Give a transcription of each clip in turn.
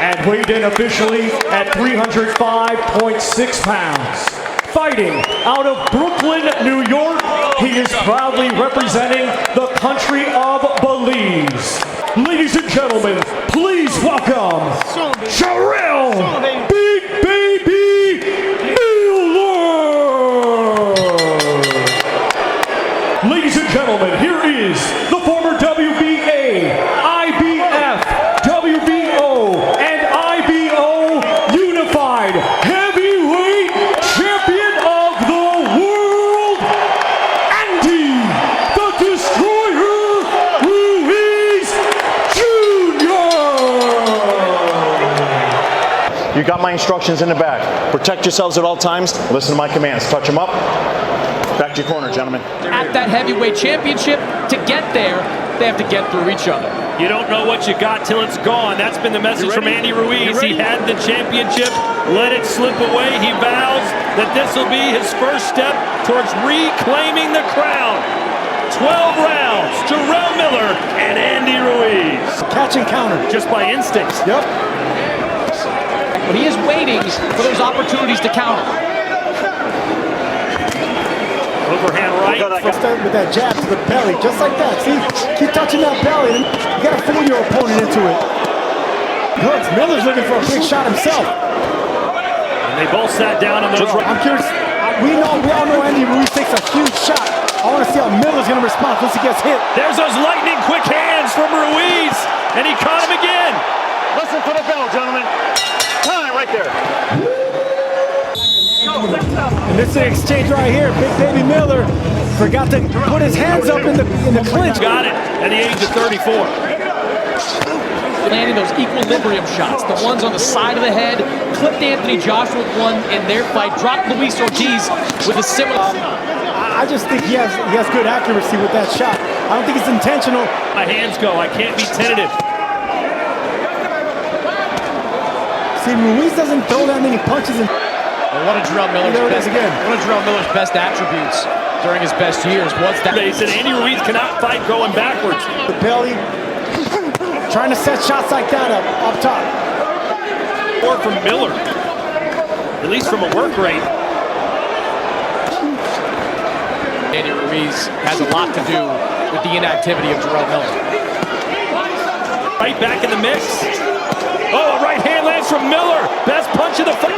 and weighed in officially at 305.6 pounds. Fighting out of Brooklyn, New York, he is proudly representing the country of Belize. Ladies and gentlemen, please welcome Jarrell, Big Baby Miller! Ladies and gentlemen, here is the former WBA, IBF, WBO, and IBO Unified Heavyweight Champion of the World, Andy the Destroyer Ruiz Jr. You got my instructions in the back. Protect yourselves at all times. Listen to my commands. Touch them up. Back to your corner, gentlemen. At that heavyweight championship, to get there, they have to get through each other. You don't know what you got till it's gone. That's been the message from Andy Ruiz. He had the championship, let it slip away. He vows that this will be his first step towards reclaiming the crown. 12 rounds, Jarrell Miller and Andy Ruiz. Catch and counter. Just by instinct. Yep. But he is waiting for those opportunities to counter. Overhand right. Start with that jab to the belly, just like that. See, keep touching that belly, and you gotta fool your opponent into it. Look, Miller's looking for a big shot himself. And they both sat down on those. I'm curious. We all know Andy Ruiz takes a huge shot. I want to see how Miller's gonna respond once he gets hit. There's those lightning quick hands from Ruiz, and he caught him again. Listen for the bell, gentlemen. Time right there. And this is an exchange right here. Big Baby Miller forgot to put his hands up in the clinch. Got it at the age of 34. Landing those equilibrium shots, the ones on the side of the head, clipped Anthony Joshua with one in their fight, dropped Luis Ortiz with a similar. I just think he has good accuracy with that shot. I don't think it's intentional. My hands go. I can't be tentative. See, Ruiz doesn't throw that many punches in. One of Jarrell Miller's best attributes during his best years was that. They said Andy Ruiz cannot fight going backwards. The belly, trying to set shots like that up top. Or from Miller, at least from a work rate. Andy Ruiz has a lot to do with the inactivity of Jarrell Miller. Right back in the mix. Oh, a right hand lands from Miller. Best punch of the fight.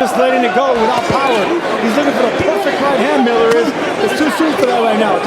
Just letting it go without power. He's looking for the perfect right hand, Miller is. It's too soon for that right now.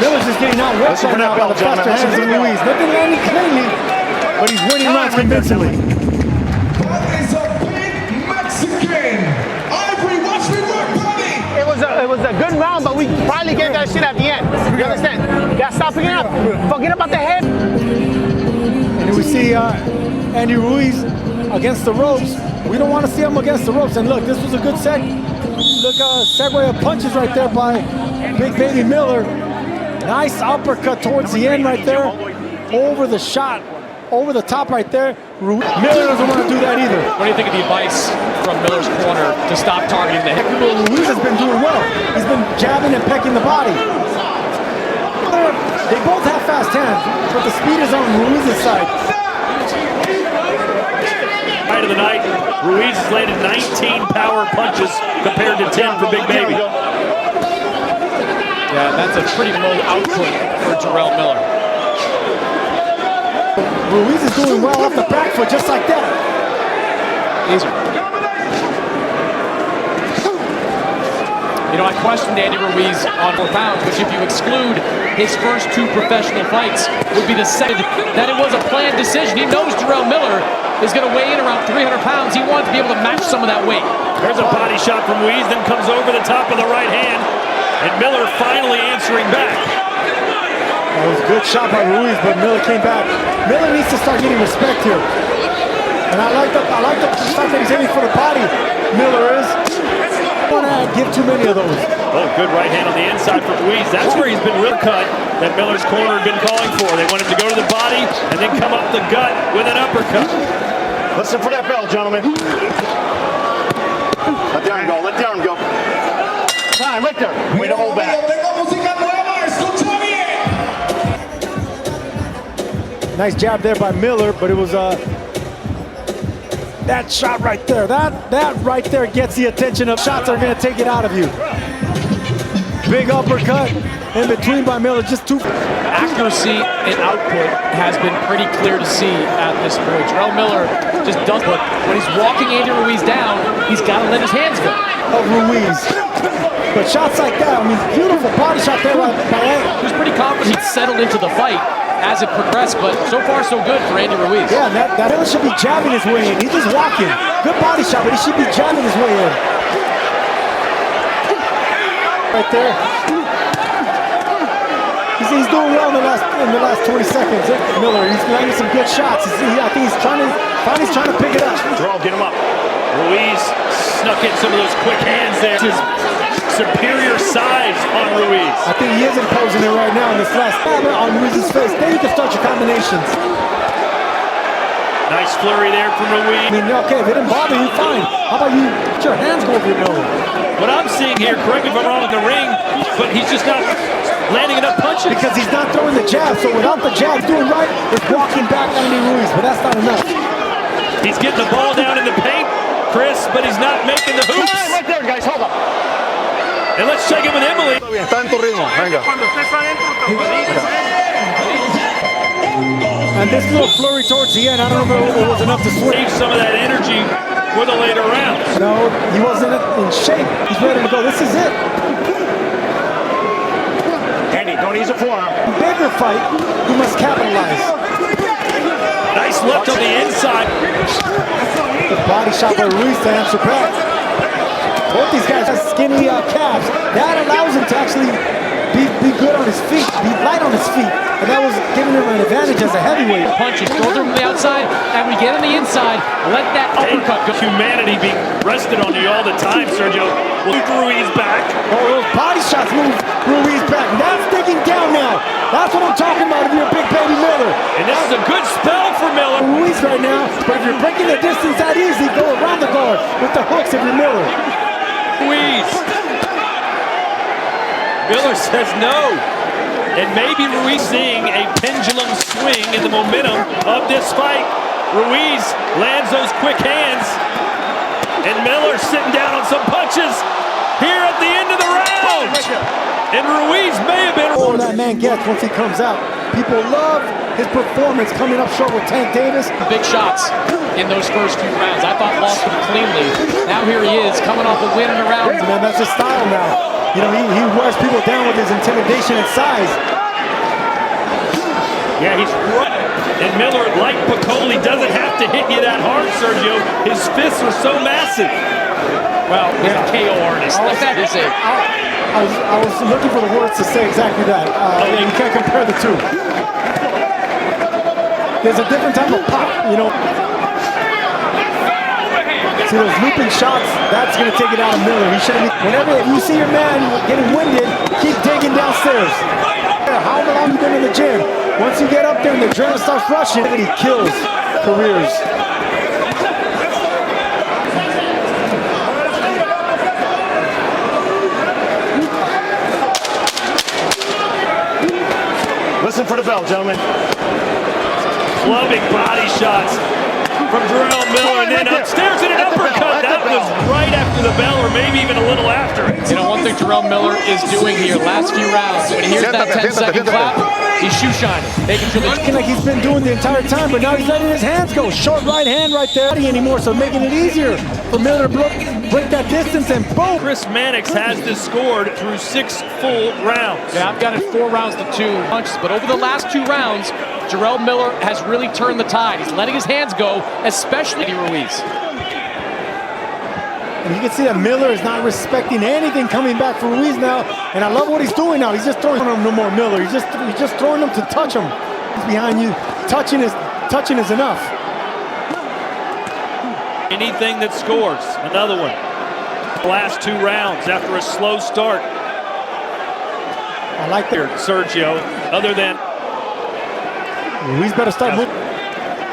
Miller's just getting out wet right now by the faster hands of Ruiz. Nothing landing cleanly, but he's winning rounds convincingly. That is a big Mexican. Ivory, watch me work, buddy. It was a good round, but we finally gave that shit at the end. You understand? Gotta stop picking up. Forget about the head. And we see Andy Ruiz against the ropes. We don't want to see him against the ropes. And look, this was a good segue of punches right there by Big Baby Miller. Nice uppercut towards the end right there. Over the shot. Over the top right there. Miller doesn't want to do that either. What do you think of the advice from Miller's corner to stop targeting the head? Ruiz has been doing well. He's been jabbing and pecking the body. They both have fast hands, but the speed is on Ruiz's side. Fight of the night, Ruiz has landed 19 power punches compared to 10 for Big Baby. Yeah, that's a pretty low output for Jarrell Miller. Ruiz is doing well off the back foot, just like that. Easy. You know, I questioned Andy Ruiz on 4 pounds, which if you exclude his first 2 professional fights, would be the second. That it was a planned decision. He knows Jarrell Miller is going to weigh in around 300 pounds. He wanted to be able to match some of that weight. There's a body shot from Ruiz, then comes over the top of the right hand, and Miller finally answering back. That was a good shot by Ruiz, but Miller came back. Miller needs to start getting respect here. And I like the fact that he's aiming for the body. Miller is. Don't want to give too many of those. Oh, good right hand on the inside from Ruiz. That's where he's been real cut that Miller's corner had been calling for. They want him to go to the body and then come up the gut with an uppercut. Listen for that bell, gentlemen. Let the arm go. Let the arm go. Time, right there. Way to hold back. Tengo música nueva, escucha bien. Nice jab there by Miller, but it was that shot right there. That right there gets the attention of shots that are going to take it out of you. Big uppercut in between by Miller, just too. Accuracy and output has been pretty clear to see at this point. Jarrell Miller just does, but when he's walking Andy Ruiz down, he's got to let his hands go. Of Ruiz. But shots like that, I mean, beautiful body shot there by He was pretty confident he'd settled into the fight as it progressed, but so far so good for Andy Ruiz. Yeah, that Miller should be jabbing his way in. He's just walking. Good body shot, but he should be jabbing his way in. Right there. He's doing well in the last 20 seconds. Miller, he's landing some good shots. I think he's trying to pick it up. Jarrell, get him up. Ruiz snuck in some of those quick hands there. His superior size on Ruiz. I think he is imposing it right now in this last stabber on Ruiz's face. Then you can start your combinations. Nice flurry there from Ruiz. I mean, okay, if it didn't bother you, fine. How about you put your hands go over your nose? What I'm seeing here, correct me if I'm wrong with the ring, but he's just not landing enough punches. Because he's not throwing the jab, so without the jab doing right, it's walking back Andy Ruiz, but that's not enough. He's getting the ball down in the paint, Chris, but he's not making the hoops. Right there, guys. Hold up. And let's check in with Emily. Está en tu ritmo. Venga. And this little flurry towards the end, I don't know if it was enough to switch. Save some of that energy for the later rounds. No, he wasn't in shape. He's ready to go. This is it. Andy, don't use a forearm. Bigger fight, you must capitalize. Nice left on the inside. The body shot by Ruiz to answer back. Both these guys have skinny calves. That allows him to actually be good on his feet, be light on his feet. And that was giving him an advantage as a heavyweight. Punches, throws him from the outside, and we get on the inside, let that uppercut go. Humanity being rested on you all the time, Sergio. Move Ruiz back. Oh, those body shots move Ruiz back. That's digging down now. That's what I'm talking about if you're a big baby Miller. And this is a good spell for Miller. Ruiz right now, but if you're breaking the distance that easy, go around the guard with the hooks if you're Miller. Ruiz. Miller says no. And maybe Ruiz seeing a pendulum swing in the momentum of this fight. Ruiz lands those quick hands. And Miller sitting down on some punches here at the end of the round. And Ruiz may have been... All that man gets once he comes out. People love his performance coming up short with Tank Davis. Big shots in those first few rounds. I thought lost them cleanly. Now here he is, coming off a win in a round. Man, that's his style now. You know, he wears people down with his intimidation and size. Yeah, he's running. And Miller, like Piccoli, doesn't have to hit you that hard, Sergio. His fists are so massive. Well, he's a KO artist. Like that is it. I was looking for the words to say exactly that. You can't compare the two. There's a different type of pop, you know. See those looping shots, that's going to take it out of Miller. He shouldn't be. Whenever you see your man getting winded, keep digging downstairs. How long you been in the gym? Once you get up there and the adrenaline starts rushing, he kills careers. Listen for the bell, gentlemen. Clubbing body shots from Jarrell Miller, and then upstairs in an uppercut. That was right after the bell, or maybe even a little after. You know, one thing Jarrell Miller is doing here, last few rounds, when he hears that 10-second clap, he's shoe shining, making sure that... Looking like he's been doing the entire time, but now he's letting his hands go. Short right hand right there anymore, so making it easier for Miller to break that distance, and boom! Chris Mannix has this scored through 6 full rounds. Yeah, I've got it 4 rounds to 2 punches, but over the last 2 rounds, Jarrell Miller has really turned the tide. He's letting his hands go, especially Ruiz. And you can see that Miller is not respecting anything coming back for Ruiz now. And I love what he's doing now. He's just throwing him no more Miller. He's just throwing him to touch him. He's behind you. Touching is enough. Anything that scores, another one. Last 2 rounds after a slow start. I like that. Sergio, other than Ruiz better start moving.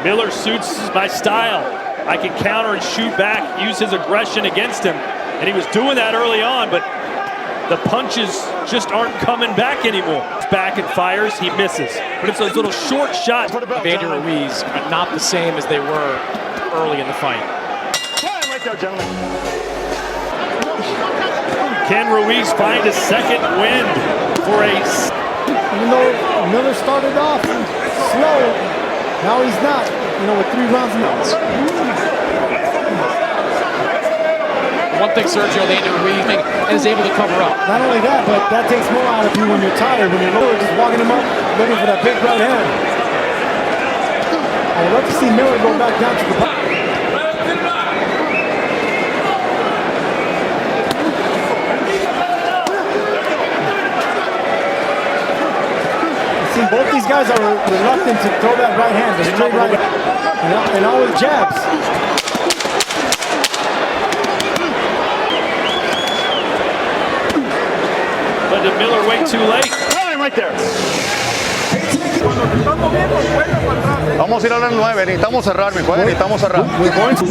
Miller suits my style. I can counter and shoot back, use his aggression against him. And he was doing that early on, but the punches just aren't coming back anymore. Back and fires, he misses. But it's those little short shots. Andy Ruiz are not the same as they were early in the fight. Right there, gentlemen. Can Ruiz find a second wind for a... Even though Miller started off slow, now he's not. You know, with 3 rounds now. One thing Sergio, the Andy Ruiz thing, is able to cover up. Not only that, but that takes more out of you when you're tired, when you're lower, just walking him up, looking for that big right hand. I would love to see Miller go back down to the bottom. See, both these guys are reluctant to throw that right hand, the straight right, and always jabs. But did Miller wait too late? Right there. Vamos a ir a la 9, necesitamos cerrar, mi juez, necesitamos cerrar. We're going to.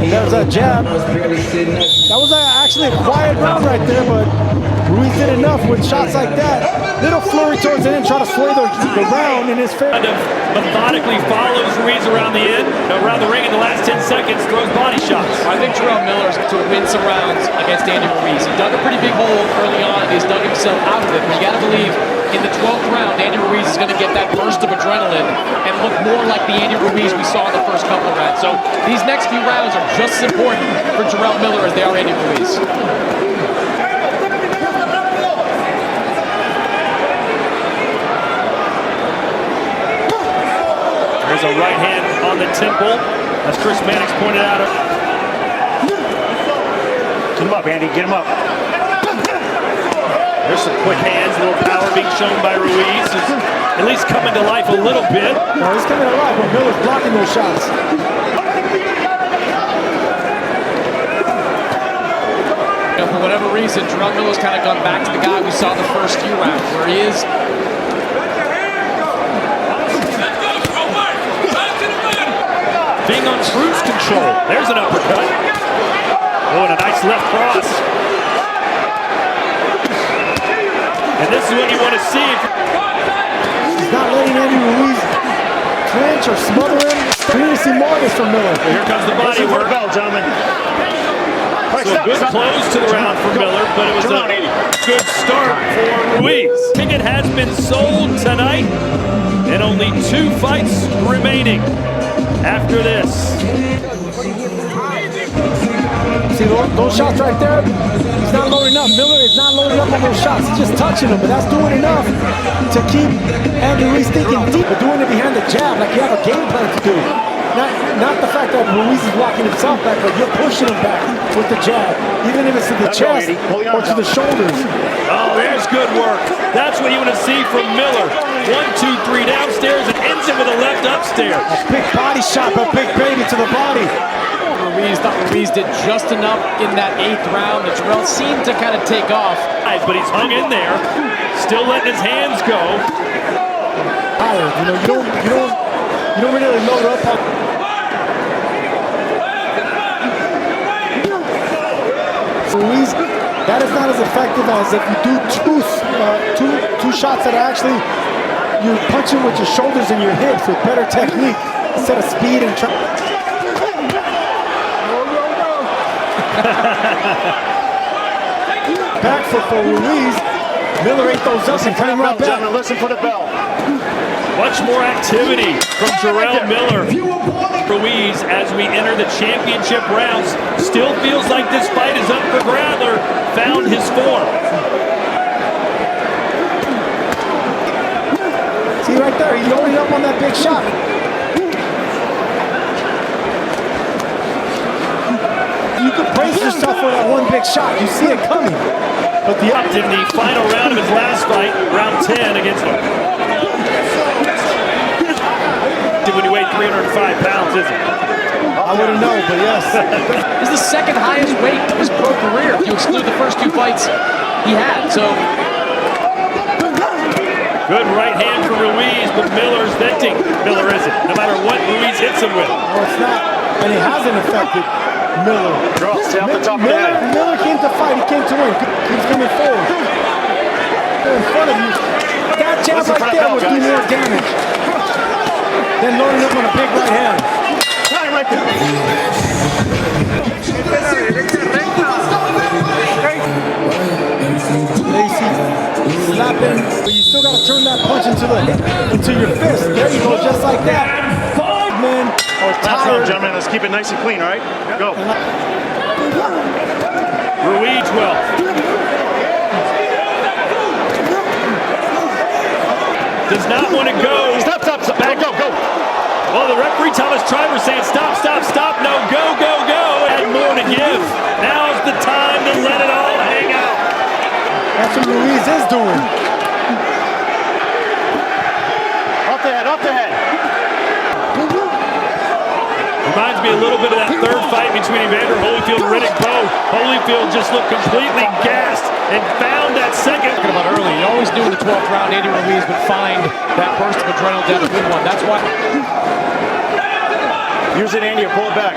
And there's a jab. That was actually a quiet round right there, but Ruiz did enough with shots like that. Little flurry towards the end, try to sway the round in his favor. Kind of methodically follows Ruiz around the ring in the last 10 seconds, throws body shots. I think Jarrell Miller's to win some rounds against Andy Ruiz. He dug a pretty big hole early on. He's dug himself out of it. But you got to believe in the 12th round, Andy Ruiz is going to get that burst of adrenaline and look more like the Andy Ruiz we saw in the first couple of rounds. So these next few rounds are just as important for Jarrell Miller as they are Andy Ruiz. There's a right hand on the temple, as Chris Mannix pointed out. Get him up, Andy, get him up. There's some quick hands, a little power being shown by Ruiz. Is at least coming to life a little bit. No, he's coming to life, but Miller's blocking those shots. For whatever reason, Jarrell Miller's kind of gone back to the guy we saw the first few rounds, where he is. Being on cruise control. There's an uppercut. Oh, and a nice left cross. And this is what you want to see. He's not letting Andy Ruiz clinch or smother him. We need to see more of this from Miller. Here comes the body work. Bell, gentlemen. So a good close to the round for Miller, but it was a good start for Ruiz. Ticket has been sold tonight, and only 2 fights remaining after this. See those shots right there? He's not loading up. Miller is not loading up on those shots. He's just touching them, but that's doing enough to keep Andy Ruiz thinking deep, but doing it behind the jab like you have a game plan to do. Not the fact that Ruiz is walking himself back, but you're pushing him back with the jab, even if it's to the chest or to the shoulders. Oh, there's good work. That's what you want to see from Miller. 1, 2, 3 downstairs and ends it with a left upstairs. A big body shot, but big baby to the body. Ruiz thought Ruiz did just enough in that 8th round that Jarrell seemed to kind of take off. But he's hung in there, still letting his hands go. Tired, you don't really load up on. Ruiz, that is not as effective as if you do two shots that are actually you punch him with your shoulders and your hips with better technique instead of speed and back for Ruiz. Miller ate those up and coming right back. Listen for the bell. Much more activity from Jarrell Miller. Ruiz, as we enter the championship rounds, still feels like this fight is up for grabs. Found his form. See right there, he's loading up on that big shot. You can brace yourself for that one big shot. You see it coming. But the Up in the final round of his last fight, round 10 against him. When you weigh 305 pounds, is it? I wouldn't know, but yes. It's the second highest weight of his pro career if you exclude the first 2 fights he had. So good right hand for Ruiz, but Miller's venting. Miller isn't, no matter what Ruiz hits him with. No, it's not. And it hasn't affected. Miller. Draw, stay off the top of the head. Miller came to fight, he came to win. He's coming forward. In front of you. That jab right there would do more damage than loading up on a big right hand. Right there. Slapping, but you still got to turn that punch into your fist. There you go, just like that. 5 men are Last round, tired. gentlemen. Let's keep it nice and clean, all right? Go. Ruiz will. Does not want to go. Stop. Back. Go. Well, the referee Thomas Triber saying stop. No, go. Had more to give. Now's the time to let it all hang out. That's what Ruiz is doing. Off the head. Reminds me a little bit of that third fight between Evander Holyfield and Riddick Bowe. Holyfield just looked completely gassed and found that second. Talking about early, he always knew in the 12th round Andy Ruiz would find that burst of adrenaline down a good one. That's why. Use it, Andy, or pull it back.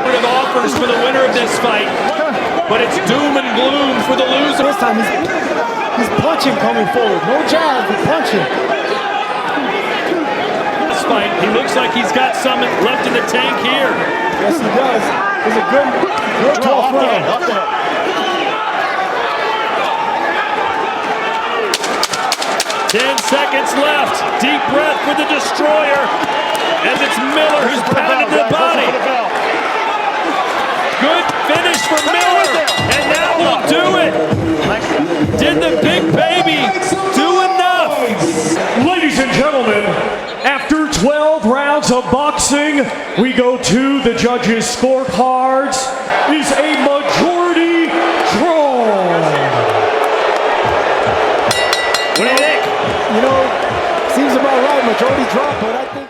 Of offers for the winner of this fight, but it's doom and gloom for the loser. This time he's punching coming forward. No jab, but punching. This fight, he looks like he's got some left in the tank here. Yes, he does. It's a good 12th round. Off the head. 10 seconds left. Deep breath for the destroyer as it's Miller who's pounded the body. Good finish for Miller, and that will do it. Did the big baby do enough? Ladies and gentlemen, after 12 rounds of boxing, we go to the judges' scorecards. Is a majority draw. What do you think? You know, seems about right, majority draw, but I think